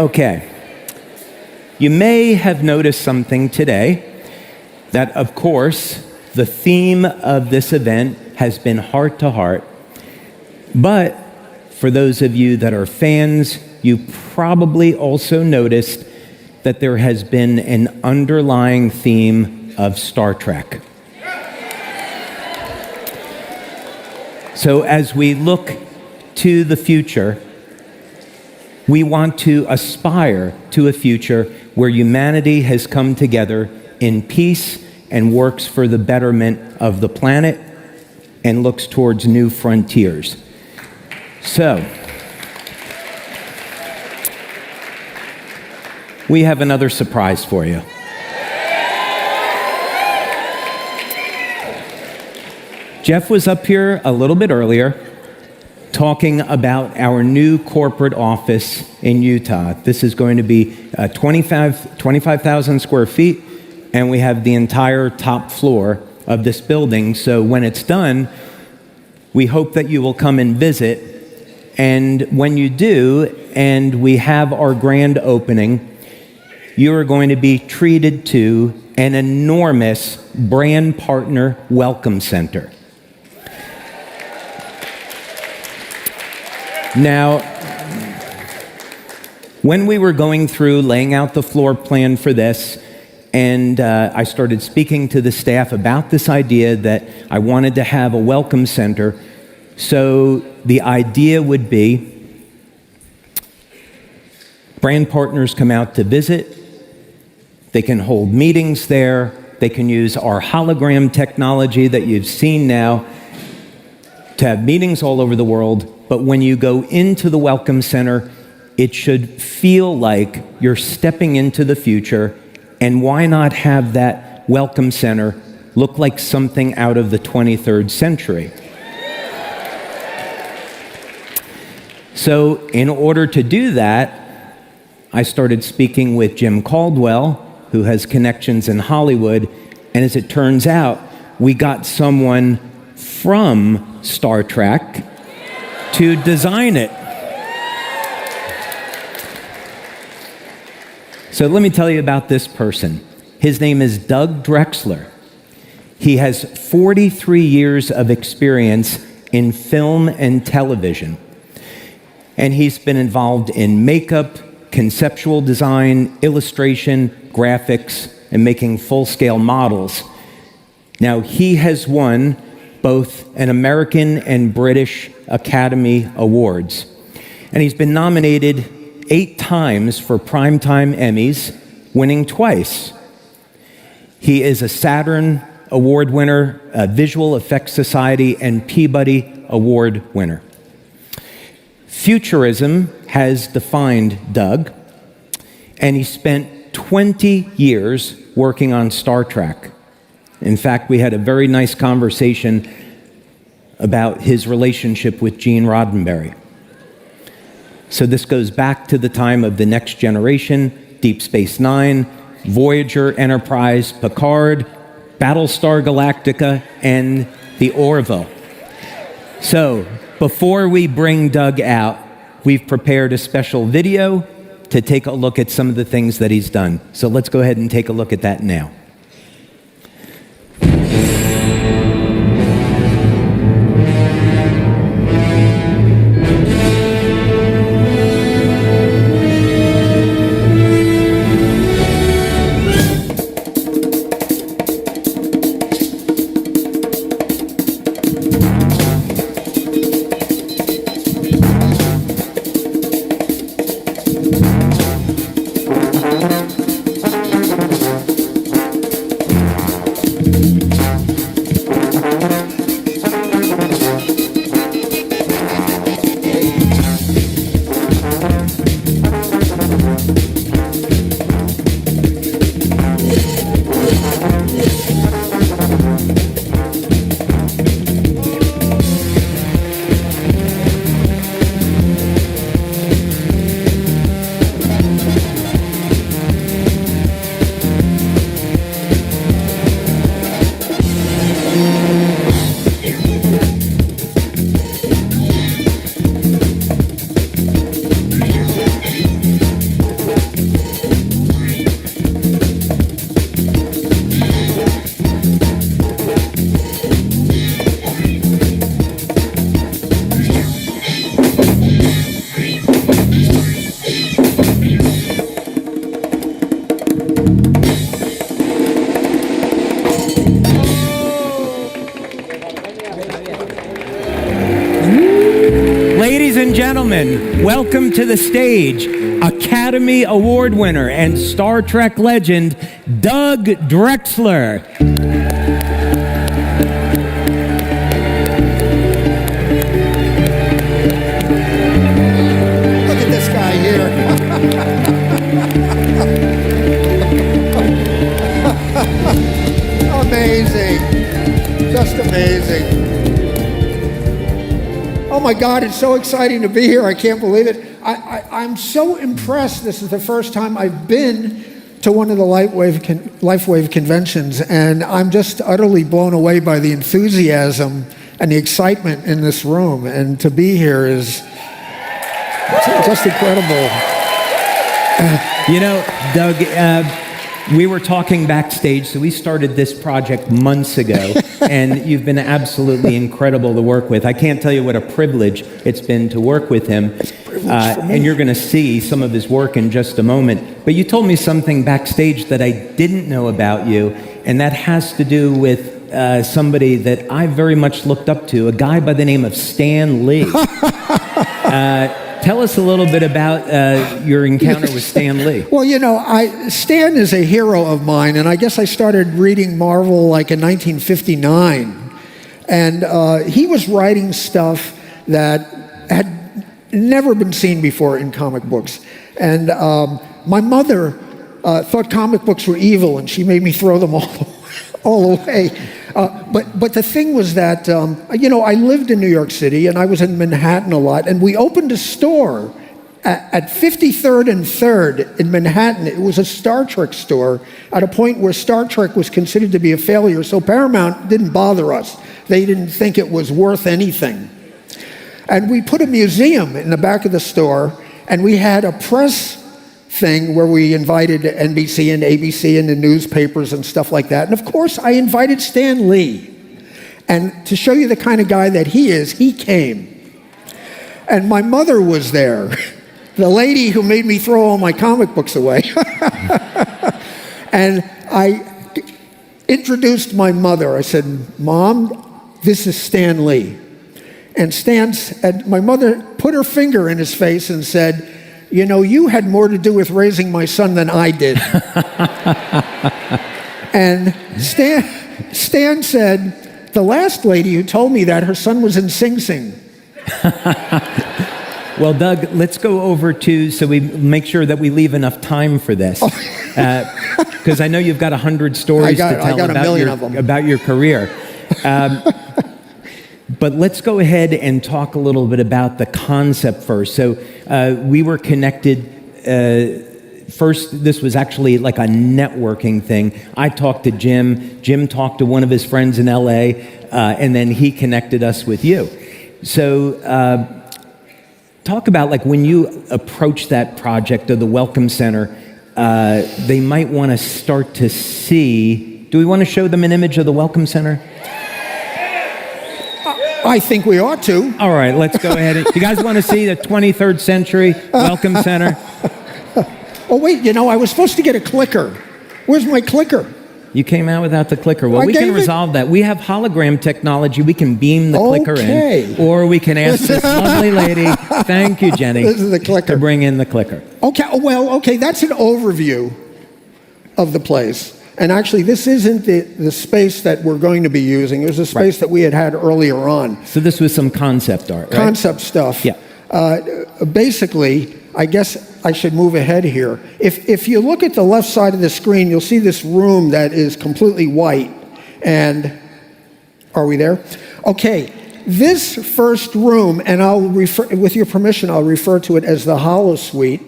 Okay. You may have noticed something today, that of course, the theme of this event has been heart to heart. But for those of you that are fans, you probably also noticed that there has been an underlying theme of Star Trek. So as we look to the future, we want to aspire to a future where humanity has come together in peace and works for the betterment of the planet and looks towards new frontiers. So, we have another surprise for you. Jeff was up here a little bit earlier talking about our new corporate office in Utah. This is going to be 25,000 square feet, and we have the entire top floor of this building. So when it's done, we hope that you will come and visit. And when you do, and we have our grand opening, you are going to be treated to an enormous brand partner welcome center. Now, when we were going through laying out the floor plan for this, and I started speaking to the staff about this idea that I wanted to have a welcome center, so the idea would be brand partners come out to visit, they can hold meetings there, they can use our hologram technology that you've seen now to have meetings all over the world. But when you go into the Welcome Center, it should feel like you're stepping into the future. And why not have that Welcome Center look like something out of the 23rd century? So in order to do that, I started speaking with Jim Caldwell, who has connections in Hollywood. And as it turns out, we got someone from Star Trek to design it. So let me tell you about this person. His name is Doug Drexler. He has 43 years of experience in film and television. And he's been involved in makeup, conceptual design, illustration, graphics, and making full-scale models. Now, he has won both an American and British Academy Awards. And he's been nominated 8 times for Primetime Emmys, winning twice. He is a Saturn Award winner, a Visual Effects Society, and Peabody Award winner. Futurism has defined Doug, and he spent 20 years working on Star Trek. In fact, we had a very nice conversation about his relationship with Gene Roddenberry. So this goes back to the time of The Next Generation, Deep Space Nine, Voyager, Enterprise, Picard, Battlestar Galactica, and the Orville. So before we bring Doug out, we've prepared a special video to take a look at some of the things that he's done. So let's go ahead and take a look at that now. and gentlemen, welcome to the stage, Academy Award winner and Star Trek legend, Doug Drexler. Look at this guy here. Amazing. Just amazing. Oh my God, it's so exciting to be here. I can't believe it. I'm so impressed. This is the first time I've been to one of the LifeWave conventions, and I'm just utterly blown away by the enthusiasm and the excitement in this room. And to be here is just incredible. You know, Doug, we were talking backstage, so we started this project months ago, and you've been absolutely incredible to work with. I can't tell you what a privilege it's been to work with him, and you're going to see some of his work in just a moment. But you told me something backstage that I didn't know about you, and that has to do with somebody that I very much looked up to, a guy by the name of Stan Lee. Tell us a little bit about your encounter with Stan Lee. Well, you know, Stan is a hero of mine, and I guess I started reading Marvel like in 1959. And he was writing stuff that had never been seen before in comic books. And my mother thought comic books were evil, and she made me throw them all away. But the thing was that, you know, I lived in New York City, and I was in Manhattan a lot, and we opened a store at 53rd and 3rd in Manhattan. It was a Star Trek store at a point where Star Trek was considered to be a failure, so Paramount didn't bother us. They didn't think it was worth anything. And we put a museum in the back of the store, and we had a press thing where we invited NBC and ABC and the newspapers and stuff like that. And of course, I invited Stan Lee. And to show you the kind of guy that he is, he came. And my mother was there, the lady who made me throw all my comic books away. And I introduced my mother. I said, "Mom, this is Stan Lee." And my mother put her finger in his face and said, "You know, you had more to do with raising my son than I did." And Stan said, "The last lady who told me that, her son was in Sing Sing." Well, Doug, let's go over so we make sure that we leave enough time for this. Because I know you've got 100 stories to tell about your career. But let's go ahead and talk a little bit about the concept first. So we were connected. First, this was actually like a networking thing. I talked to Jim. Jim talked to one of his friends in LA, and then he connected us with you. So talk about like when you approach that project of the Welcome Center, they might want to start to see. Do we want to show them an image of the Welcome Center? I think we ought to. All right, let's go ahead. You guys want to see the 23rd century Welcome Center? Oh, wait, you know, I was supposed to get a clicker. Where's my clicker? You came out without the clicker. Well, we can resolve that. We have hologram technology. We can beam the clicker in. Or we can ask this lovely lady, thank you, Jenny, this is the clicker, to bring in the clicker. Okay, that's an overview of the place. And actually, this isn't the space that we're going to be using. It was a space that we had earlier on. So this was some concept art, right? Concept stuff. Yeah. Basically, I guess I should move ahead here. If you look at the left side of the screen, you'll see this room that is completely white. And are we there? Okay. This first room, and with your permission, I'll refer to it as the Hollow Suite.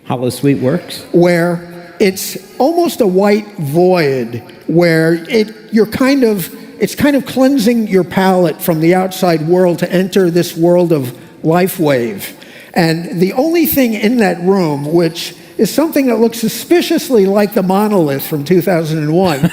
Hollow Suite works. Where it's almost a white void where it's kind of cleansing your palate from the outside world to enter this world of LifeWave. And the only thing in that room, which is something that looks suspiciously like the monolith from 2001,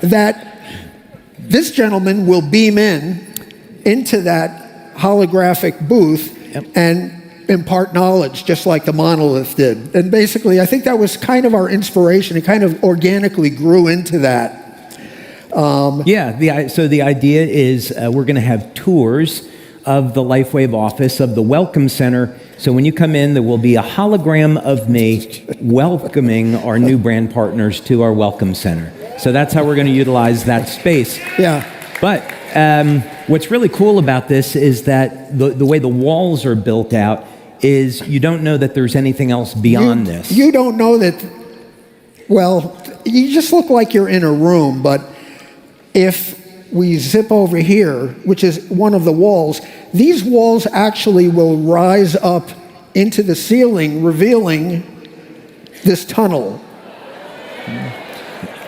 that this gentleman will beam into that holographic booth and impart knowledge, just like the monolith did. And basically, I think that was kind of our inspiration. It kind of organically grew into that. So the idea is we're going to have tours of the LifeWave office, of the Welcome Center. So when you come in, there will be a hologram of me welcoming our new brand partners to our Welcome Center. So that's how we're going to utilize that space. Yeah. But what's really cool about this is that the way the walls are built out is you don't know that there's anything else beyond this. You don't know that, well, you just look like you're in a room, but if we zip over here, which is one of the walls, these walls actually will rise up into the ceiling, revealing this tunnel.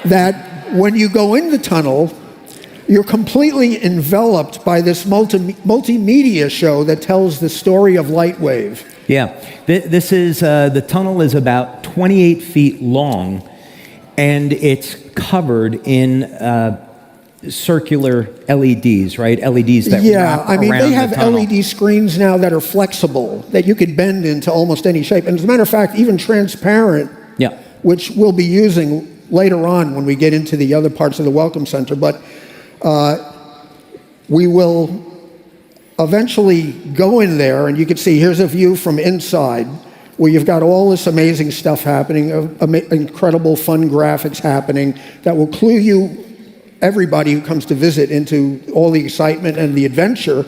That when you go in the tunnel, you're completely enveloped by this multimedia show that tells the story of LifeWave. Yeah, this is, the tunnel is about 28 feet long, and it's covered in circular LEDs, right? LEDs that wrap I mean, around they have the tunnel. LED screens now that are flexible, that you can bend into almost any shape. And as a matter of fact, even transparent, Yeah. which we'll be using later on when we get into the other parts of the Welcome Center. But we will eventually go in there, and you can see here's a view from inside where you've got all this amazing stuff happening, incredible fun graphics happening that will clue you, everybody who comes to visit, into all the excitement and the adventure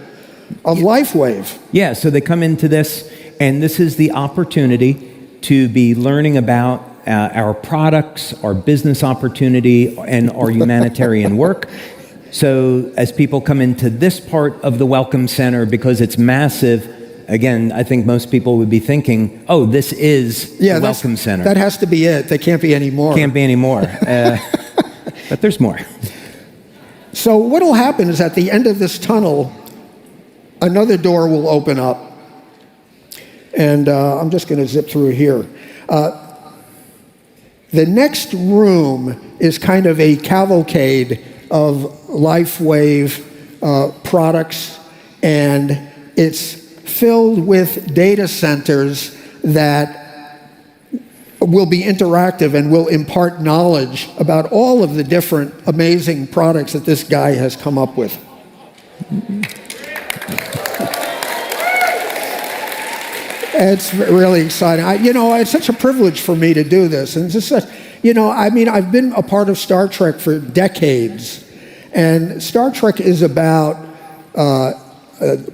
of LifeWave. Yeah, so they come into this, and this is the opportunity to be learning about our products, our business opportunity, and our humanitarian work. So as people come into this part of the Welcome Center, because it's massive, again, I think most people would be thinking, oh, this is the Welcome Center. That has to be it. There can't be any more. Can't be any more. But there's more. So what will happen is at the end of this tunnel, another door will open up. And I'm just going to zip through here. The next room is kind of a cavalcade of LifeWave products, and it's filled with data centers that will be interactive and will impart knowledge about all of the different amazing products that this guy has come up with. It's really exciting. It's such a privilege for me to do this. And it's just, I've been a part of Star Trek for decades. And Star Trek is about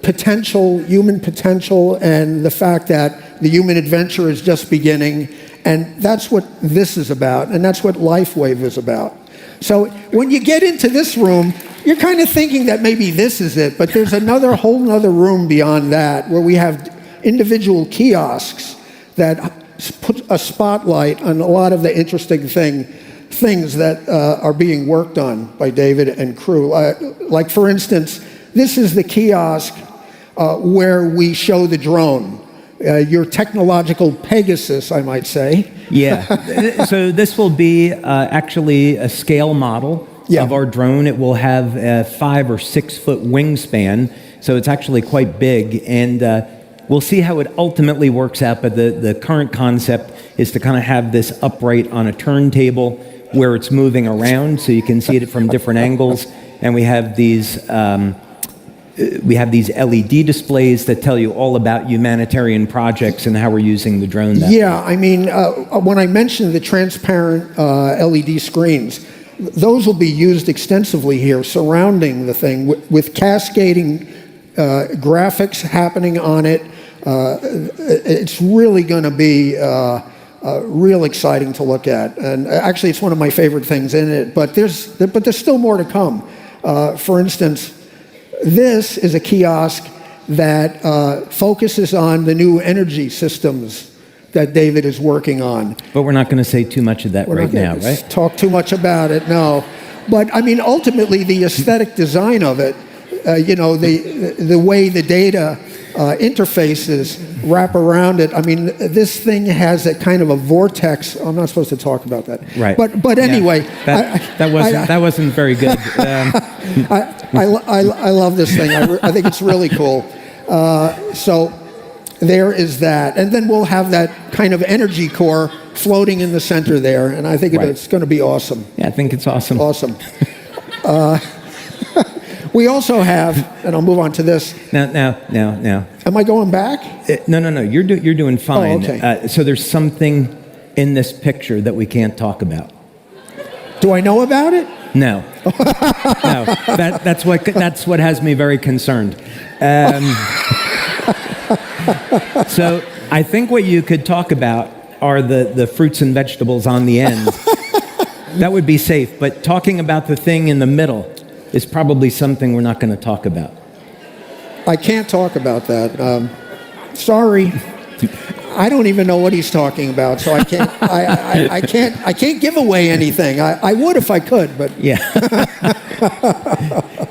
potential, human potential, and the fact that the human adventure is just beginning. And that's what this is about, and that's what LifeWave is about. So when you get into this room, you're kind of thinking that maybe this is it, but there's whole nother room beyond that where we have individual kiosks that put a spotlight on a lot of the interesting things that are being worked on by David and crew. Like, for instance, this is the kiosk where we show the drone. Your technological Pegasus, I might say. Yeah. So this will be actually a scale model of our drone. It will have a 5 or 6 foot wingspan, so it's actually quite big. And we'll see how it ultimately works out, but the current concept is to kind of have this upright on a turntable where it's moving around, so you can see it from different angles. And we have these LED displays that tell you all about humanitarian projects and how we're using the drone. When I mentioned the transparent LED screens, those will be used extensively here, surrounding the thing with cascading graphics happening on it. It's really going to be real exciting to look at, and actually, it's one of my favorite things in it. But there's still more to come. For instance, this is a kiosk that focuses on the new energy systems that David is working on. But we're not going to say too much of that right now, right? Talk too much about it, no. But ultimately, the aesthetic design of it, the way the data interfaces wrap around it. This thing has a kind of a vortex. I'm not supposed to talk about that. Right. But anyway, that wasn't very good. I love this thing. I think it's really cool. So there is that, and then we'll have that kind of energy core floating in the center there, and I think it's going to be awesome. Yeah, I think it's awesome. Awesome. We also have, and I'll move on to this. Now. Am I going back? No. You're doing fine. Oh, okay. So there's something in this picture that we can't talk about. Do I know about it? No. No. That's what has me very concerned. So I think what you could talk about are the fruits and vegetables on the end. That would be safe. But talking about the thing in the middle is probably something we're not going to talk about. I can't talk about that. Sorry. I don't even know what he's talking about, so I can't. I can't give away anything. I would if I could, but yeah.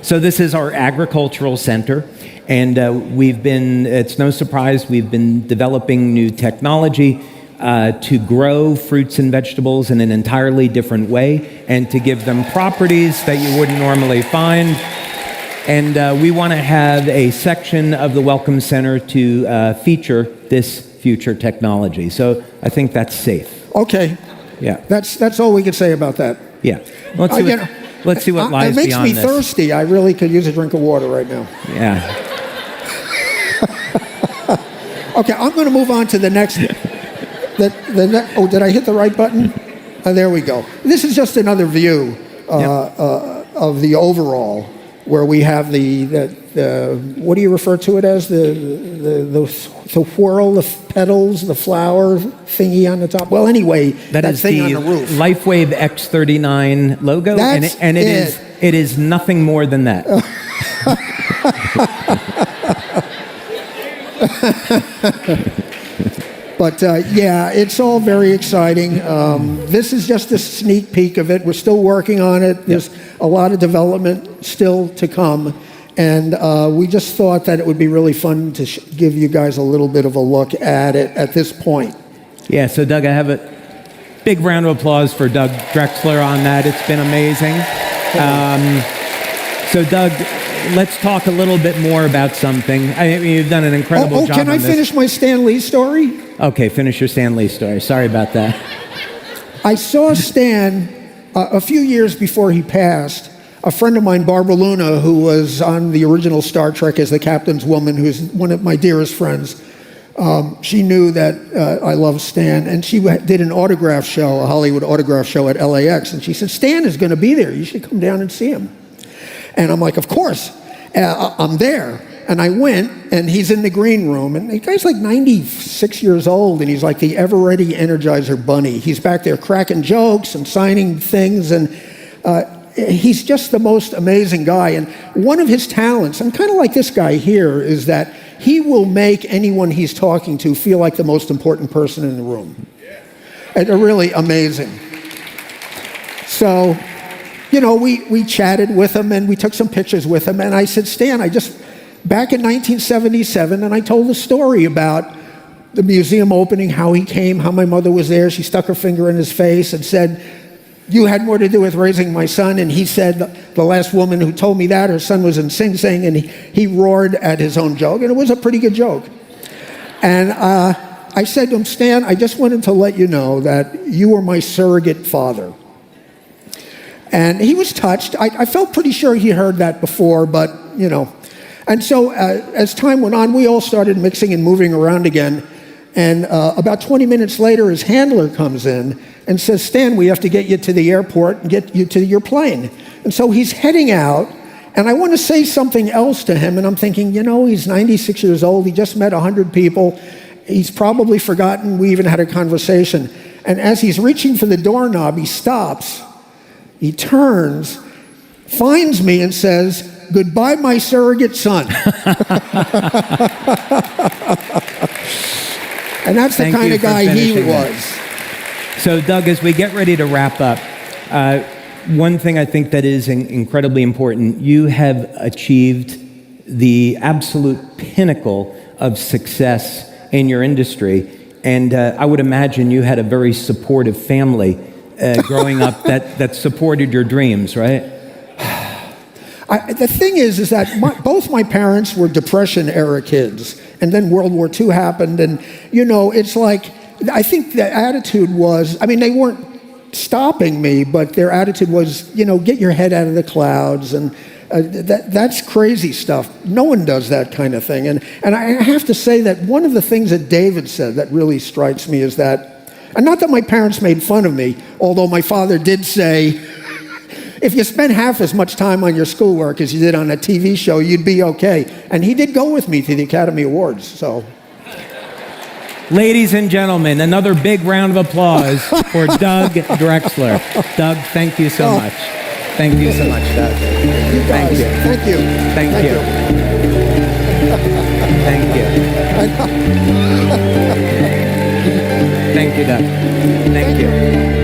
So this is our agricultural center, and it's no surprise, we've been developing new technology to grow fruits and vegetables in an entirely different way and to give them properties that you wouldn't normally find. And we want to have a section of the Welcome Center to feature this future technology. So I think that's safe. Okay. Yeah. That's all we can say about that. Yeah. Let's see what lies beyond this. It makes me thirsty. I really could use a drink of water right now. Yeah. Okay, I'm going to move on to the next. Oh, did I hit the right button? There we go. This is just another view of the overall, where we have the what do you refer to it as? The whirl, the petals, the flower thingy on the top. Well, anyway, that thing on the roof. LifeWave X39 logo, and it is nothing more than that. But yeah, it's all very exciting. This is just a sneak peek of it. We're still working on it. There's a lot of development still to come. And we just thought that it would be really fun to give you guys a little bit of a look at it at this point. Yeah, so Doug, I have a big round of applause for Doug Drexler on that. It's been amazing. So Doug, let's talk a little bit more about something. I mean, you've done an incredible job can I finish my Stan Lee story? Okay, finish your Stan Lee story. Sorry about that. I saw Stan a few years before he passed. A friend of mine, Barbara Luna, who was on the original Star Trek as the captain's woman, who's one of my dearest friends, she knew that I loved Stan, and she did an autograph show, a Hollywood autograph show at LAX, and she said, Stan is going to be there. You should come down and see him. And I'm like, of course. I'm there. And I went, and he's in the green room, and the guy's like 96 years old, and he's like the ever-ready Energizer Bunny. He's back there cracking jokes and signing things, and he's just the most amazing guy. And one of his talents, and kind of like this guy here, is that he will make anyone he's talking to feel like the most important person in the room. And they're really amazing. So, you know, we chatted with him, and we took some pictures with him, and I said, Stan, back in 1977, and I told the story about the museum opening, how he came, how my mother was there. She stuck her finger in his face and said, you had more to do with raising my son. And he said, the last woman who told me that, her son was in Sing Sing, and he roared at his own joke, and it was a pretty good joke. And I said to him, Stan, I just wanted to let you know that you were my surrogate father. And he was touched. I felt pretty sure he heard that before, but, you know. And so as time went on, we all started mixing and moving around again. And about 20 minutes later, his handler comes in and says, Stan, we have to get you to the airport and get you to your plane. And so he's heading out, and I want to say something else to him, and I'm thinking, you know, he's 96 years old. He just met 100 people. He's probably forgotten we even had a conversation. And as he's reaching for the doorknob, he stops. He turns, finds me, and says, goodbye, my surrogate son. And that's the kind of guy he was. So, Doug, as we get ready to wrap up, one thing I think that is incredibly important, you have achieved the absolute pinnacle of success in your industry. And I would imagine you had a very supportive family growing up that supported your dreams, right? The thing is that both my parents were Depression-era kids, and then World War II happened, and, you know, it's like, I think the attitude was, I mean, they weren't stopping me, but their attitude was, you know, get your head out of the clouds, and That's crazy stuff. No one does that kind of thing. And I have to say that one of the things that David said that really strikes me is that, and not that my parents made fun of me, although my father did say, if you spend half as much time on your schoolwork as you did on a TV show, you'd be okay. And he did go with me to the Academy Awards, so. Ladies and gentlemen, another big round of applause for Doug Drexler. Doug, thank you so much. Thank you so much, Doug. Thank you. Thank you. Thank you. Thank you. Thank you, Doug. Thank you.